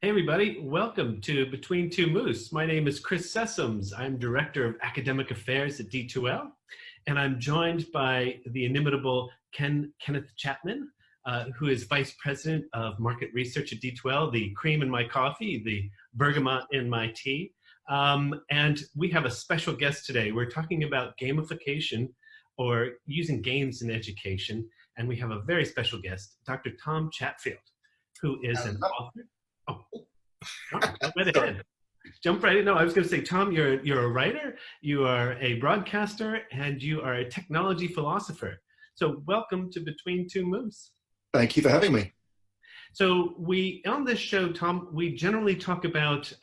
Hey everybody, welcome to Between Two Moose. My name is Chris Sessoms. I'm Director of Academic Affairs at D2L, and I'm joined by the inimitable Kenneth Chapman, who is Vice President of Market Research at D2L, the cream in my coffee, the bergamot in my tea. And we have a special guest today. We're talking about gamification or using games in education, and we have a very special guest, Dr. Tom Chatfield, who is an author. Oh, jump right ahead. Jump right in. No, I was going to say, Tom, you're a writer, you are a broadcaster, and you are a technology philosopher. So welcome to Between Two Moose. Thank you for having me. So on this show, Tom, we generally talk about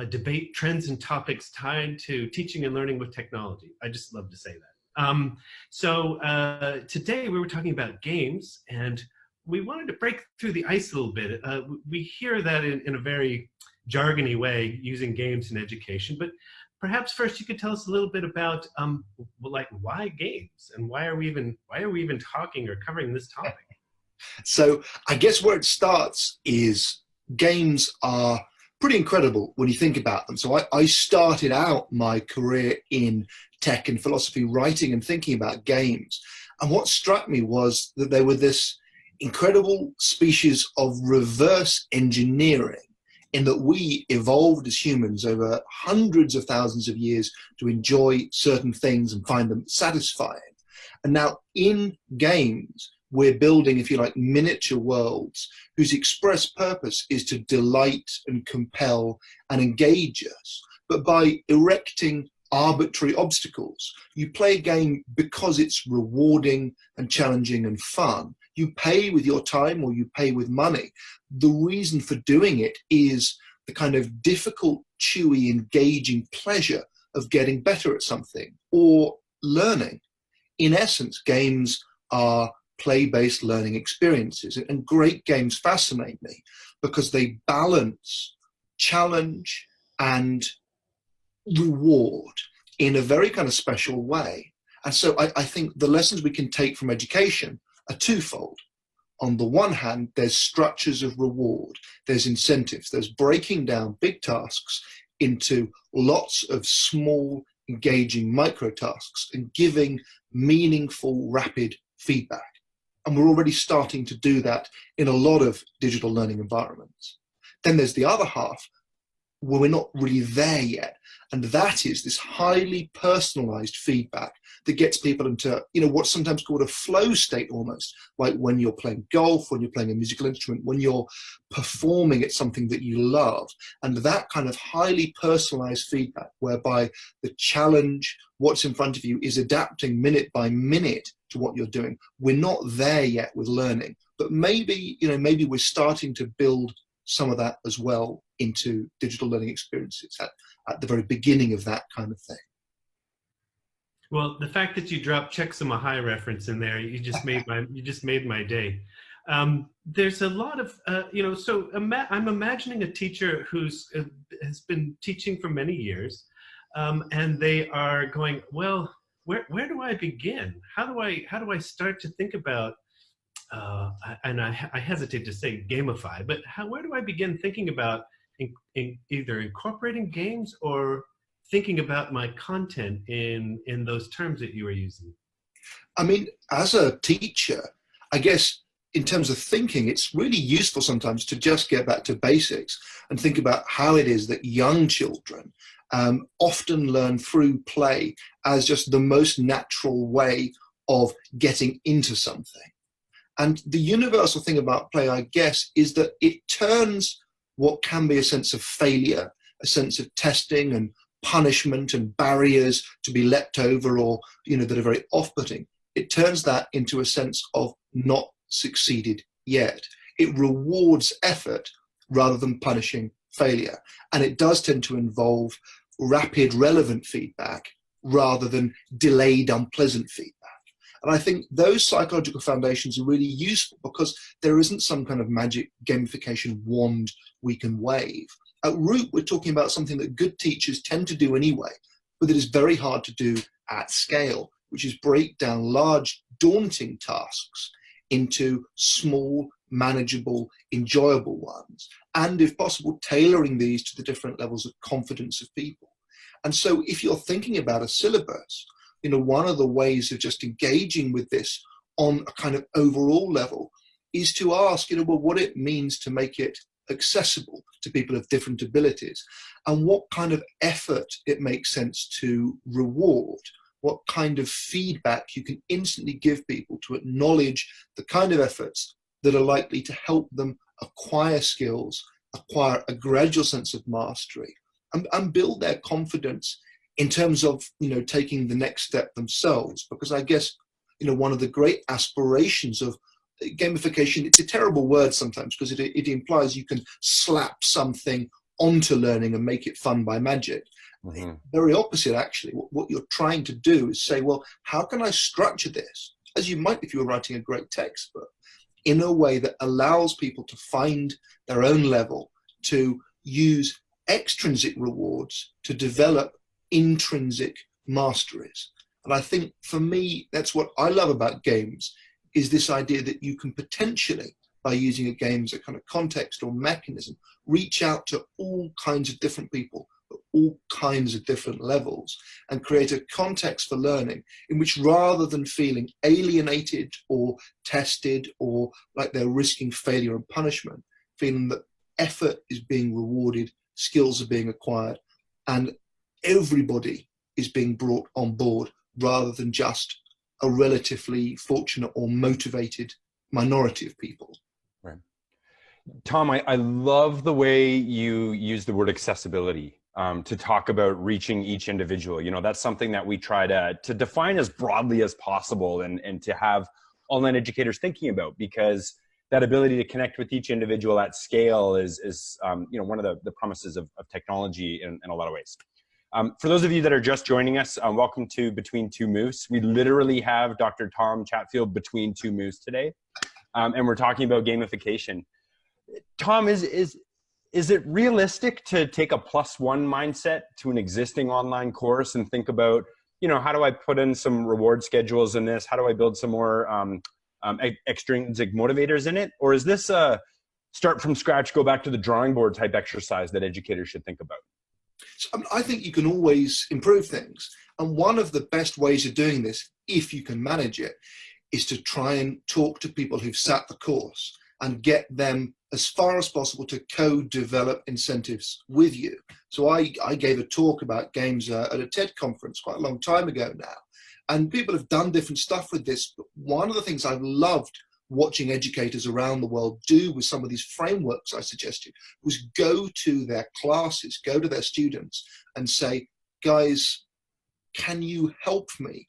debate trends and topics tied to teaching and learning with technology. I just love to say that. Today we were talking about games, and we wanted to break through the ice a little bit. We hear that in a very jargony way, using games in education, but perhaps first you could tell us a little bit about why games, and why are we even talking or covering this topic? So I guess where it starts is games are pretty incredible when you think about them. So I started out my career in tech and philosophy, writing and thinking about games. And what struck me was that they were this incredible species of reverse engineering, in that we evolved as humans over hundreds of thousands of years to enjoy certain things and find them satisfying. And now in games, we're building, if you like, miniature worlds whose express purpose is to delight and compel and engage us. But by erecting arbitrary obstacles, you play a game because it's rewarding and challenging and fun. You pay with your time or you pay with money. The reason for doing it is the kind of difficult, chewy, engaging pleasure of getting better at something or learning. In essence, games are play-based learning experiences, and great games fascinate me because they balance challenge and reward in a very kind of special way. And so I think the lessons we can take from education are twofold. On the one hand, there's structures of reward, there's incentives, there's breaking down big tasks into lots of small, engaging micro tasks and giving meaningful, rapid feedback. And we're already starting to do that in a lot of digital learning environments. Then there's the other half where we're not really there yet. And that is this highly personalized feedback that gets people into, what's sometimes called a flow state almost, like when you're playing golf, when you're playing a musical instrument, when you're performing at something that you love. And that kind of highly personalized feedback, whereby the challenge, what's in front of you, is adapting minute by minute to what you're doing. We're not there yet with learning, but maybe we're starting to build some of that as well into digital learning experiences at the very beginning of that kind of thing. Well, the fact that you dropped Checksum a High reference in there, you just made my day. There's a lot of, I'm imagining a teacher has been teaching for many years, and they are going, well, where do I begin? How do I start to think about, and I hesitate to say gamify, but where do I begin thinking about either incorporating games or thinking about my content in those terms that you were using? I mean, as a teacher, I guess in terms of thinking, it's really useful sometimes to just get back to basics and think about how it is that young children often learn through play as just the most natural way of getting into something. And the universal thing about play, I guess, is that it turns what can be a sense of failure, a sense of testing and punishment and barriers to be leapt over or, that are very off-putting. It turns that into a sense of not succeeded yet. It rewards effort rather than punishing failure. And it does tend to involve rapid, relevant feedback rather than delayed, unpleasant feedback. And I think those psychological foundations are really useful because there isn't some kind of magic gamification wand we can wave. At root, we're talking about something that good teachers tend to do anyway, but that is very hard to do at scale, which is break down large, daunting tasks into small, manageable, enjoyable ones, and if possible, tailoring these to the different levels of confidence of people. And so if you're thinking about a syllabus, one of the ways of just engaging with this on a kind of overall level is to ask, well, what it means to make it accessible to people of different abilities, and what kind of effort it makes sense to reward, what kind of feedback you can instantly give people to acknowledge the kind of efforts that are likely to help them acquire skills, acquire a gradual sense of mastery, and build their confidence in terms of, taking the next step themselves. Because I guess, one of the great aspirations of gamification, it's a terrible word sometimes because it implies you can slap something onto learning and make it fun by magic. Mm-hmm. Very opposite, actually. What you're trying to do is say, well, how can I structure this, as you might if you were writing a great textbook, in a way that allows people to find their own level, to use extrinsic rewards to develop intrinsic masteries. And I think for me, that's what I love about games, is this idea that you can potentially, by using a game as a kind of context or mechanism, reach out to all kinds of different people at all kinds of different levels and create a context for learning in which, rather than feeling alienated or tested or like they're risking failure and punishment, feeling that effort is being rewarded, skills are being acquired, and everybody is being brought on board rather than just a relatively fortunate or motivated minority of people. Right. Tom, I love the way you use the word accessibility to talk about reaching each individual. That's something that we try to define as broadly as possible and to have online educators thinking about, because that ability to connect with each individual at scale is one of the promises of technology in a lot of ways. For those of you that are just joining us, welcome to Between Two Moose. We literally have Dr. Tom Chatfield between two moose today, and we're talking about gamification. Tom, is it realistic to take a +1 mindset to an existing online course and think about, how do I put in some reward schedules in this? How do I build some more extrinsic motivators in it? Or is this a start from scratch, go back to the drawing board type exercise that educators should think about? I think you can always improve things. And one of the best ways of doing this, if you can manage it, is to try and talk to people who've sat the course and get them as far as possible to co-develop incentives with you. So I gave a talk about games at a TED conference quite a long time ago now. And people have done different stuff with this. But one of the things I've loved watching educators around the world do with some of these frameworks I suggested was go to their classes, go to their students and say, guys, can you help me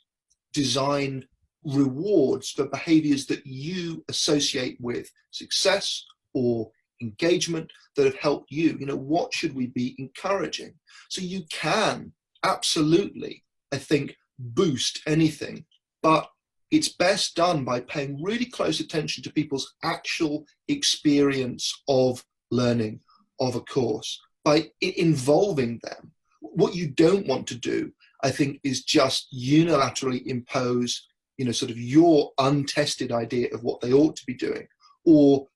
design rewards for behaviors that you associate with success or engagement that have helped you? What should we be encouraging? So you can absolutely, I think, boost anything, but it's best done by paying really close attention to people's actual experience of learning, of a course, by involving them. What you don't want to do, I think, is just unilaterally impose, sort of your untested idea of what they ought to be doing, or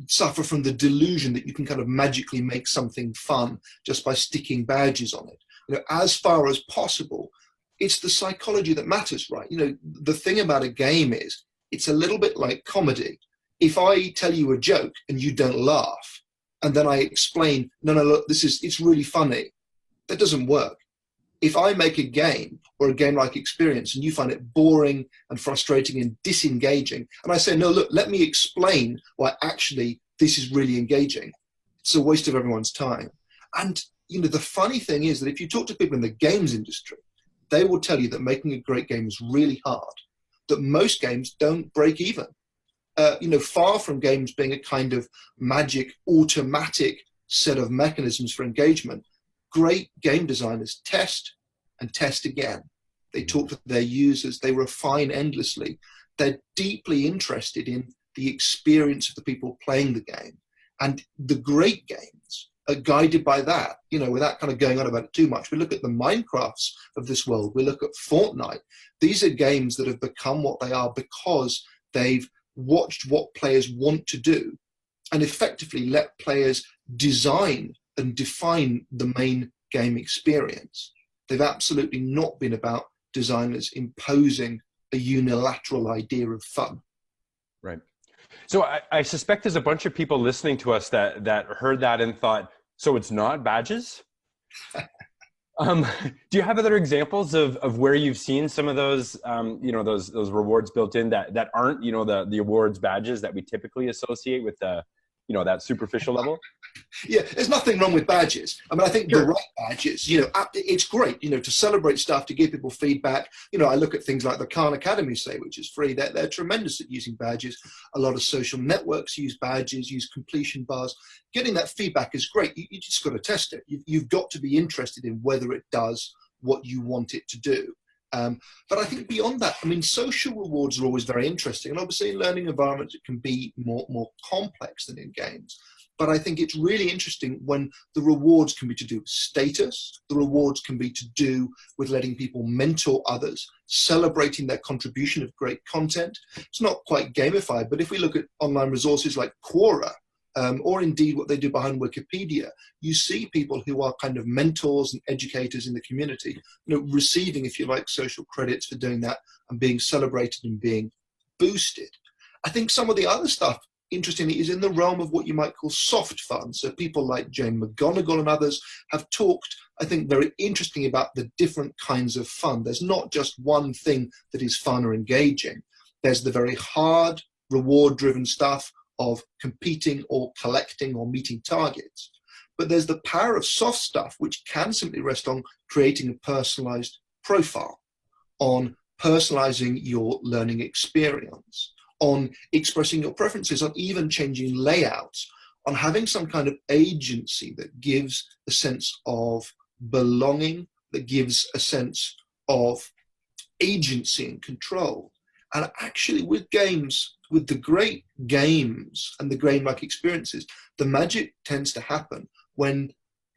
suffer from the delusion that you can kind of magically make something fun just by sticking badges on it. As far as possible, it's the psychology that matters, right? The thing about a game is it's a little bit like comedy. If I tell you a joke and you don't laugh, and then I explain, no, look, it's really funny, that doesn't work. If I make a game or a game-like experience and you find it boring and frustrating and disengaging, and I say, no, look, let me explain why actually this is really engaging, it's a waste of everyone's time. And, the funny thing is that if you talk to people in the games industry, they will tell you that making a great game is really hard, that most games don't break even. Far from games being a kind of magic, automatic set of mechanisms for engagement, great game designers test and test again. They talk to their users, they refine endlessly. They're deeply interested in the experience of the people playing the game. And the great games are guided by that, without kind of going on about it too much. We look at the Minecrafts of this world, we look at Fortnite. These are games that have become what they are because they've watched what players want to do, and effectively let players design and define the main game experience. They've absolutely not been about designers imposing a unilateral idea of fun. Right. So I suspect there's a bunch of people listening to us that heard that and thought, so it's not badges? Do you have other examples of where you've seen some of those, those rewards built in that aren't, the awards badges that we typically associate with the, that superficial level? Yeah, there's nothing wrong with badges. I mean, I think the right badges, it's great, to celebrate stuff, to give people feedback. I look at things like the Khan Academy, say, which is free. They're tremendous at using badges. A lot of social networks use badges, use completion bars. Getting that feedback is great. You just got to test it. You've got to be interested in whether it does what you want it to do. But I think beyond that, I mean, social rewards are always very interesting. And obviously in learning environments, it can be more complex than in games. But I think it's really interesting when the rewards can be to do with status. The rewards can be to do with letting people mentor others, celebrating their contribution of great content. It's not quite gamified, but if we look at online resources like Quora, or indeed what they do behind Wikipedia, you see people who are kind of mentors and educators in the community, receiving, if you like, social credits for doing that and being celebrated and being boosted. I think some of the other stuff, interestingly, is in the realm of what you might call soft fun. So people like Jane McGonigal and others have talked, I think, very interestingly about the different kinds of fun. There's not just one thing that is fun or engaging. There's the very hard, reward-driven stuff of competing or collecting or meeting targets. But there's the power of soft stuff, which can simply rest on creating a personalized profile, on personalizing your learning experience, on expressing your preferences, on even changing layouts, on having some kind of agency that gives a sense of belonging, that gives a sense of agency and control. And actually with games, with the great games and the game-like experiences, the magic tends to happen when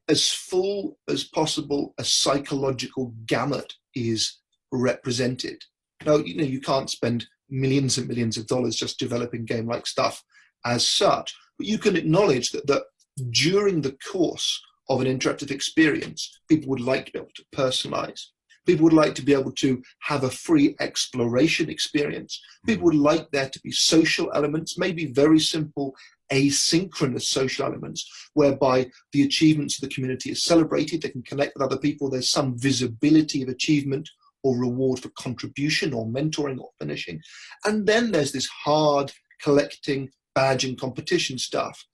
as full as possible a psychological gamut is represented. Now, you can't spend millions and millions of dollars just developing game-like stuff as such, but you can acknowledge that during the course of an interactive experience, people would like to be able to personalize. People would like to be able to have a free exploration experience. People would like there to be social elements, maybe very simple asynchronous social elements, whereby the achievements of the community are celebrated, they can connect with other people, there's some visibility of achievement or reward for contribution or mentoring or finishing. And then there's this hard collecting, badging, competition stuff.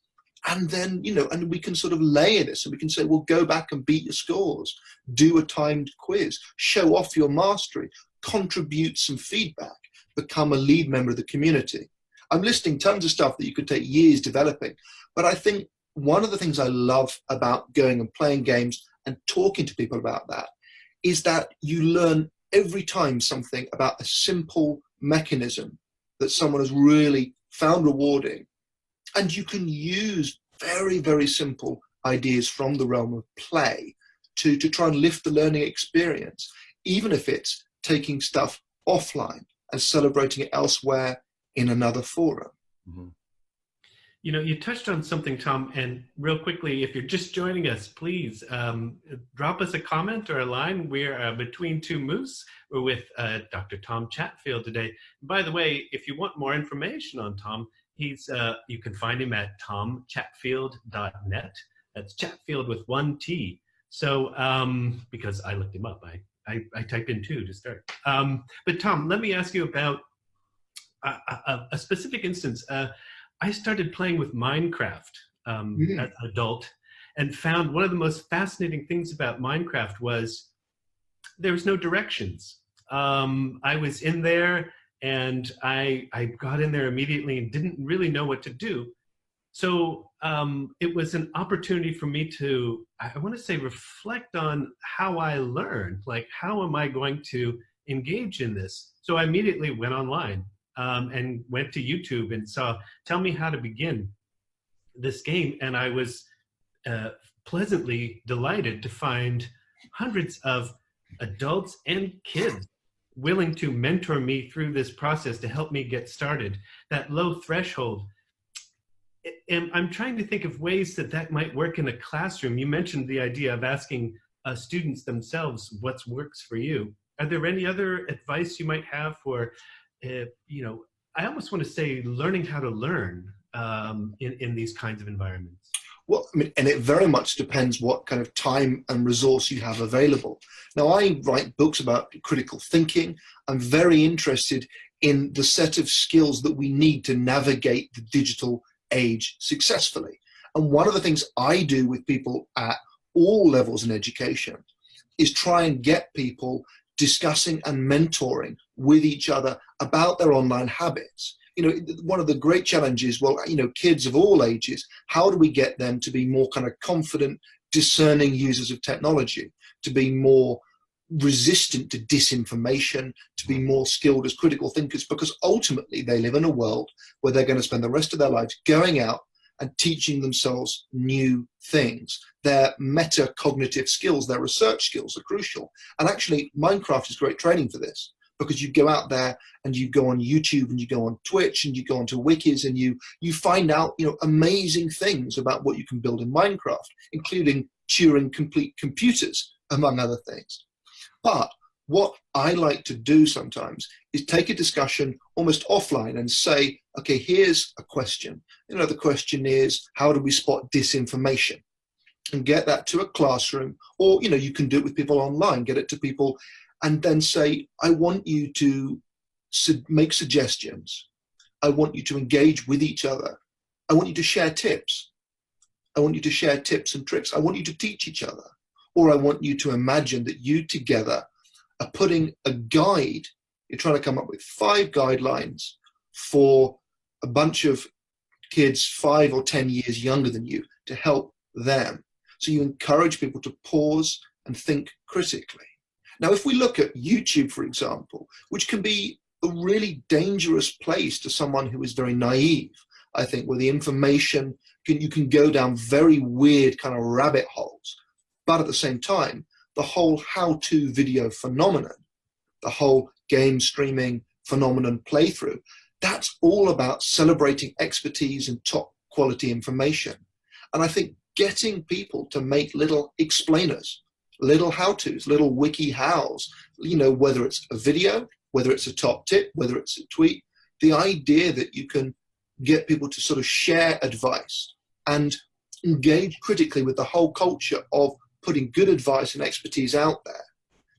And then, and we can sort of layer this, and we can say, well, go back and beat your scores, do a timed quiz, show off your mastery, contribute some feedback, become a lead member of the community. I'm listing tons of stuff that you could take years developing, but I think one of the things I love about going and playing games and talking to people about that is that you learn every time something about a simple mechanism that someone has really found rewarding. And you can use very, very simple ideas from the realm of play to try and lift the learning experience, even if it's taking stuff offline and celebrating it elsewhere in another forum. Mm-hmm. You touched on something, Tom, and real quickly, if you're just joining us, please drop us a comment or a line. We're Between Two Moose. We're with Dr. Tom Chatfield today. By the way, if you want more information on Tom, you can find him at tomchatfield.net. That's Chatfield with one T. So, because I looked him up, I typed in two to start. But Tom, let me ask you about a specific instance. I started playing with Minecraft as an adult and found one of the most fascinating things about Minecraft was there was no directions. I was in there and I got in there immediately and didn't really know what to do. So it was an opportunity for me to, I want to say, reflect on how I learned, like how am I going to engage in this? So I immediately went online and went to YouTube and saw, tell me how to begin this game. And I was pleasantly delighted to find hundreds of adults and kids willing to mentor me through this process to help me get started. That low threshold. And I'm trying to think of ways that that might work in a classroom. You mentioned the idea of asking students themselves what works for you. Are there any other advice you might have for, I almost want to say learning how to learn in these kinds of environments? Well, I mean, and it very much depends what kind of time and resource you have available. Now, I write books about critical thinking. I'm very interested in the set of skills that we need to navigate the digital age successfully. And one of the things I do with people at all levels in education is try and get people discussing and mentoring with each other about their online habits. One of the great challenges, kids of all ages, how do we get them to be more kind of confident, discerning users of technology, to be more resistant to disinformation, to be more skilled as critical thinkers, because ultimately they live in a world where they're going to spend the rest of their lives going out and teaching themselves new things. Their metacognitive skills, their research skills are crucial. And actually, Minecraft is great training for this, because you go out there and you go on YouTube and you go on Twitch and you go onto wikis and you find out amazing things about what you can build in Minecraft, including Turing complete computers, among other things. But what I like to do sometimes is take a discussion almost offline and say, okay, here's a question. The question is, how do we spot disinformation? And get that to a classroom, or you can do it with people online, get it to people, and then say, I want you to make suggestions. I want you to engage with each other. I want you to share tips. I want you to share tips and tricks. I want you to teach each other. Or I want you to imagine that you together are putting a guide. You're trying to come up with 5 guidelines for a bunch of kids 5 or 10 years younger than you to help them. So you encourage people to pause and think critically. Now, if we look at YouTube, for example, which can be a really dangerous place to someone who is very naive, I think, where the information, you can go down very weird kind of rabbit holes. But at the same time, the whole how-to video phenomenon, the whole game streaming phenomenon playthrough, that's all about celebrating expertise and top quality information. And I think getting people to make little explainers, little how-tos, little wiki hows, whether it's a video, whether it's a top tip, whether it's a tweet, the idea that you can get people to sort of share advice and engage critically with the whole culture of putting good advice and expertise out there,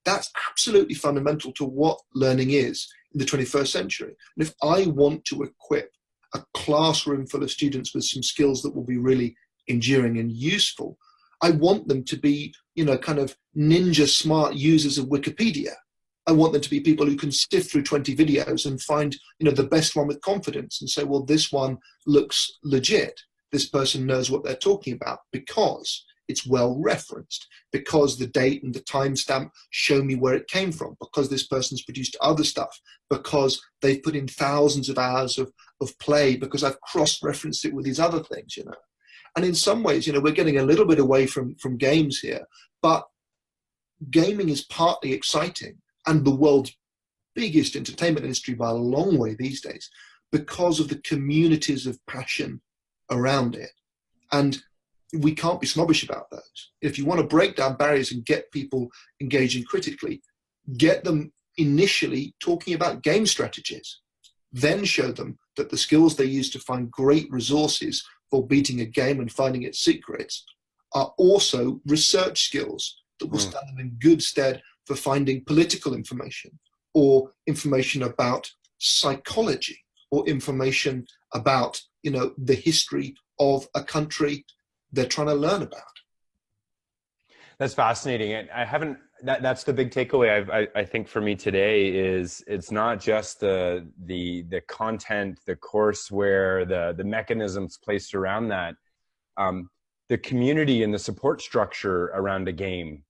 that's absolutely fundamental to what learning is in the 21st century. And if I want to equip a classroom full of students with some skills that will be really enduring and useful, I want them to be, kind of ninja smart users of Wikipedia. I want them to be people who can sift through 20 videos and find, the best one with confidence and say, well, this one looks legit. This person knows what they're talking about because it's well referenced, because the date and the timestamp show me where it came from, because this person's produced other stuff, because they've put in thousands of hours of play, because I've cross-referenced it with these other things, And in some ways, we're getting a little bit away from games here, but gaming is partly exciting and the world's biggest entertainment industry by a long way these days because of the communities of passion around it. And we can't be snobbish about those. If you want to break down barriers and get people engaging critically, get them initially talking about game strategies, then show them that the skills they use to find great resources for beating a game and finding its secrets are also research skills that will stand them in good stead for finding political information or information about psychology or information about, the history of a country they're trying to learn about. That's fascinating. I haven't, that's the big takeaway I think for me today is it's not just the content, the courseware, the mechanisms placed around that. The community and the support structure around a game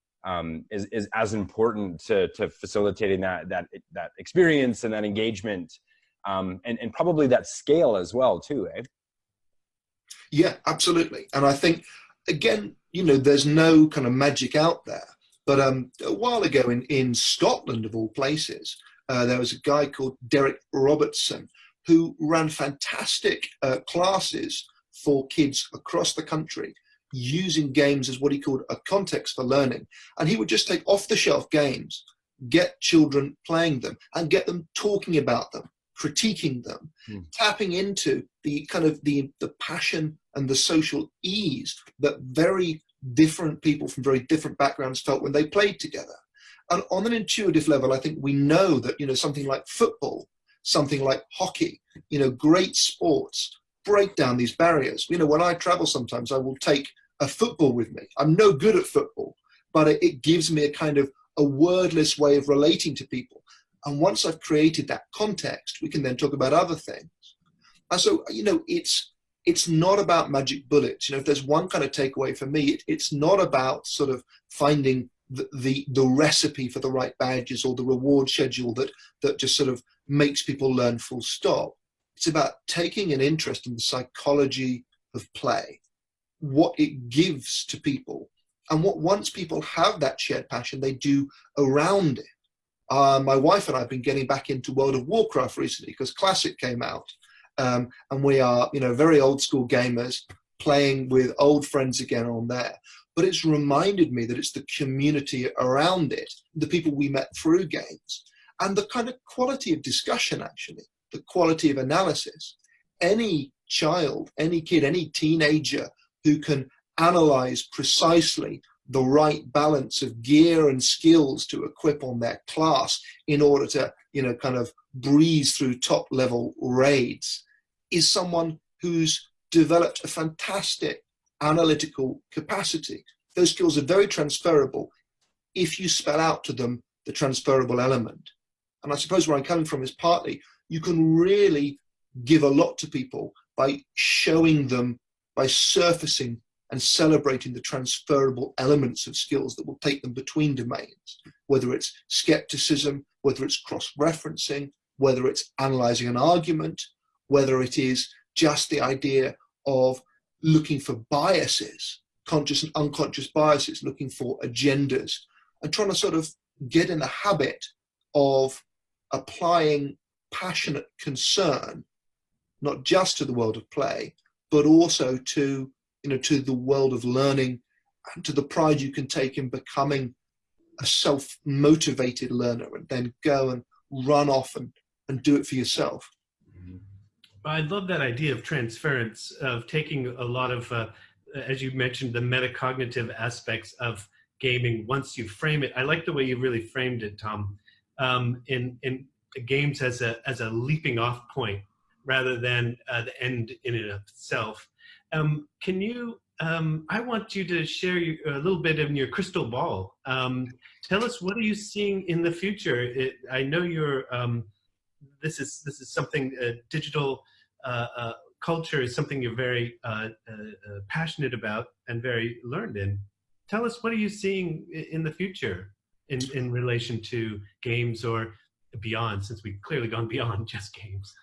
is as important to facilitating that experience and that engagement, and probably that scale as well too, eh? Yeah, absolutely. And I think, again, there's no kind of magic out there. But a while ago in Scotland, of all places, there was a guy called Derek Robertson who ran fantastic classes for kids across the country using games as what he called a context for learning. And he would just take off-the-shelf games, get children playing them, and get them talking about them, critiquing them, tapping into the kind of the passion and the social ease that very different people from very different backgrounds felt when they played together. And on an intuitive level, I think we know that, something like football, something like hockey, great sports break down these barriers. When I travel sometimes, I will take a football with me. I'm no good at football, but it gives me a kind of a wordless way of relating to people. And once I've created that context, we can then talk about other things. And so, it's not about magic bullets. If there's one kind of takeaway for me, it's not about sort of finding the recipe for the right badges or the reward schedule that just sort of makes people learn full stop. It's about taking an interest in the psychology of play, what it gives to people, and what once people have that shared passion, they do around it. My wife and I have been getting back into World of Warcraft recently because Classic came out. And we are, very old school gamers playing with old friends again on there. But it's reminded me that it's the community around it, the people we met through games, and the kind of quality of discussion, actually, the quality of analysis. Any child, any kid, any teenager who can analyze precisely the right balance of gear and skills to equip on their class in order to, kind of breeze through top level raids is someone who's developed a fantastic analytical capacity. Those skills are very transferable if you spell out to them the transferable element. And I suppose where I'm coming from is partly you can really give a lot to people by showing them, by surfacing and celebrating the transferable elements of skills that will take them between domains, whether it's skepticism, whether it's cross-referencing, whether it's analyzing an argument, whether it is just the idea of looking for biases, conscious and unconscious biases, looking for agendas, and trying to sort of get in the habit of applying passionate concern, not just to the world of play, but also to the world of learning and to the pride you can take in becoming a self-motivated learner and then go and run off and do it for yourself. I love that idea of transference, of taking a lot of, as you mentioned, the metacognitive aspects of gaming once you frame it. I like the way you really framed it, Tom, in games as a leaping off point rather than the end in and of itself. Can you, I want you to share a little bit of your crystal ball. Tell us, what are you seeing in the future? I know you're, this is something, digital culture is something you're very passionate about and very learned in. Tell us, what are you seeing in the future in relation to games or beyond, since we've clearly gone beyond just games?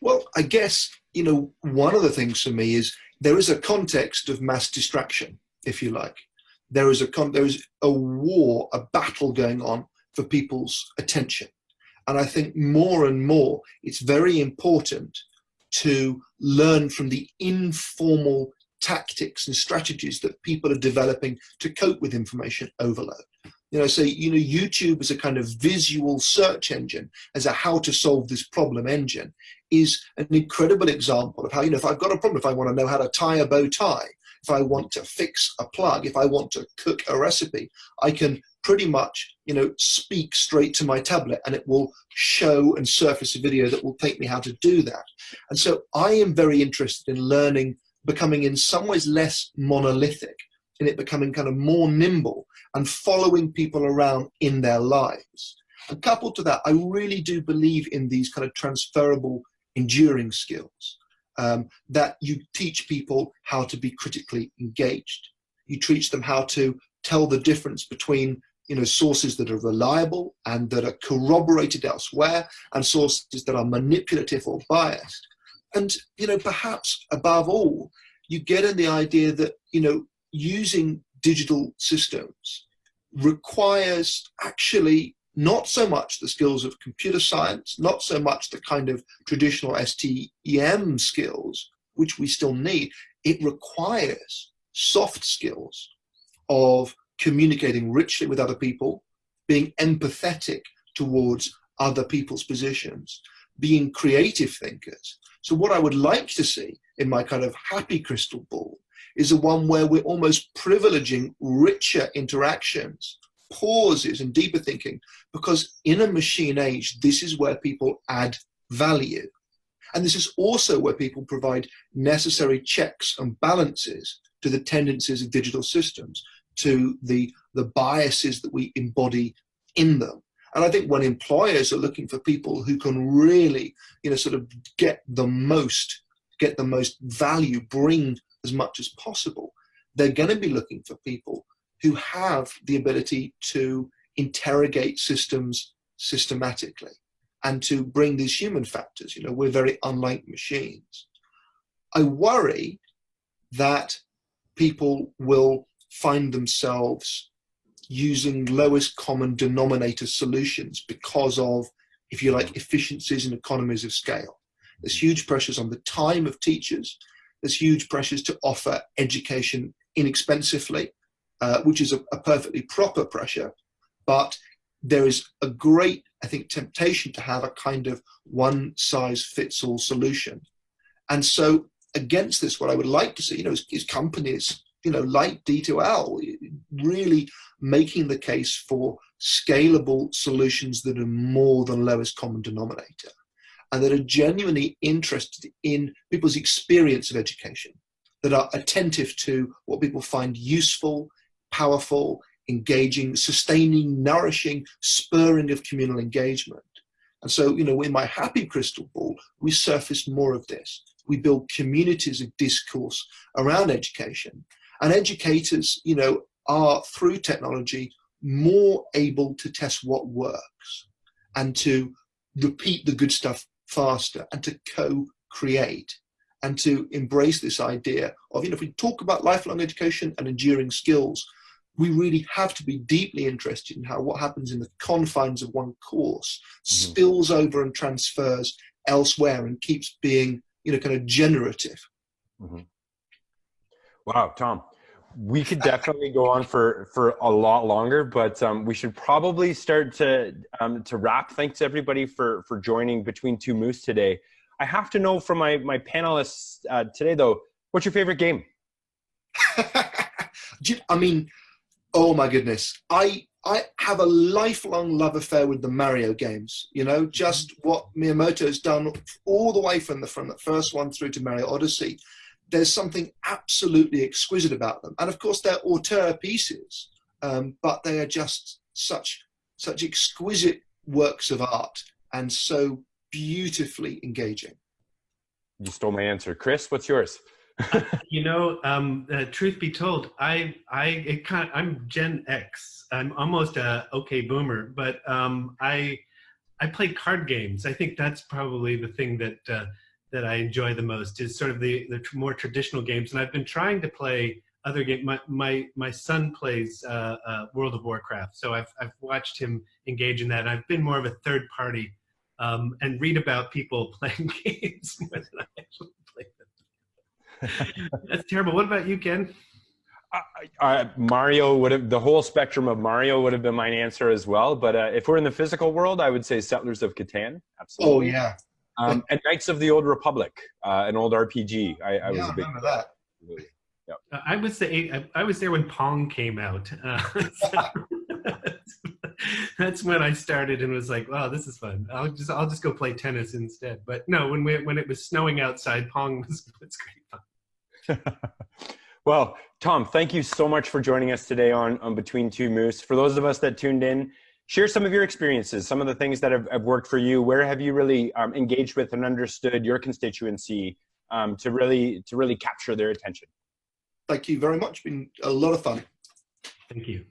Well, I guess, one of the things for me is there is a context of mass distraction, if you like. There is a war, a battle going on for people's attention. And I think more and more, it's very important to learn from the informal tactics and strategies that people are developing to cope with information overload. YouTube as a kind of visual search engine, as a how to solve this problem engine, is an incredible example of how, if I've got a problem, if I want to know how to tie a bow tie, if I want to fix a plug, if I want to cook a recipe, I can pretty much, speak straight to my tablet and it will show and surface a video that will take me how to do that. And so I am very interested in learning, becoming in some ways less monolithic, in it becoming kind of more nimble and following people around in their lives. And coupled to that, I really do believe in these kind of transferable, enduring skills, that you teach people how to be critically engaged. You teach them how to tell the difference between sources that are reliable and that are corroborated elsewhere, and sources that are manipulative or biased. And perhaps above all, you get in the idea that using digital systems requires actually not so much the skills of computer science, not so much the kind of traditional STEM skills, which we still need. It requires soft skills of communicating richly with other people, being empathetic towards other people's positions, being creative thinkers. So what I would like to see in my kind of happy crystal ball is a one where we're almost privileging richer interactions, pauses and deeper thinking, because in a machine age, this is where people add value. And this is also where people provide necessary checks and balances to the tendencies of digital systems, to the biases that we embody in them. And I think when employers are looking for people who can really, sort of get the most value, bring as much as possible, they're going to be looking for people who have the ability to interrogate systems systematically and to bring these human factors. We're very unlike machines. I worry that people will find themselves using lowest common denominator solutions because of, if you like, efficiencies and economies of scale. There's huge pressures on the time of teachers. There's huge pressures to offer education inexpensively, which is a perfectly proper pressure. But there is a great, I think, temptation to have a kind of one-size-fits-all solution. And so against this, what I would like to see, is companies, like D2L, really making the case for scalable solutions that are more than lowest common denominator, and that are genuinely interested in people's experience of education, that are attentive to what people find useful, powerful, engaging, sustaining, nourishing, spurring of communal engagement. And so, in my happy crystal ball, we surface more of this. We build communities of discourse around education. And educators, are, through technology, more able to test what works and to repeat the good stuff faster and to co-create and to embrace this idea of, if we talk about lifelong education and enduring skills, we really have to be deeply interested in how what happens in the confines of one course spills over and transfers elsewhere and keeps being, kind of generative. Wow, Tom, we could definitely go on for a lot longer, but we should probably start to wrap. Thanks everybody for joining Between Two Moose today. I have to know from my panelists today though, what's your favorite game? I mean, oh my goodness. I have a lifelong love affair with the Mario games, just what Miyamoto's done all the way from the first one through to Mario Odyssey. There's something absolutely exquisite about them. And of course they're auteur pieces, but they are just such exquisite works of art and so beautifully engaging. You stole my answer. Chris, what's yours? Truth be told, I'm Gen X. I'm almost a okay boomer, but I play card games. I think that's probably the thing that I enjoy the most, is sort of the more traditional games. And I've been trying to play other games. My son plays World of Warcraft, so I've watched him engage in that. And I've been more of a third party and read about people playing games more than I actually play them. That's terrible. What about you, Ken? Mario would have, the whole spectrum of Mario would have been my answer as well. But if we're in the physical world, I would say Settlers of Catan. Absolutely. Oh yeah. And Knights of the Old Republic, an old RPG. I was a big fan of that. Yep. I was there when Pong came out. That's when I started and was like, wow, this is fun. I'll just go play tennis instead. But no, when it was snowing outside, Pong was great fun. Well, Tom, thank you so much for joining us today on Between Two Moose. For those of us that tuned in, share some of your experiences, some of the things that have worked for you. Where have you really engaged with and understood your constituency to really capture their attention? Thank you very much. Been a lot of fun. Thank you.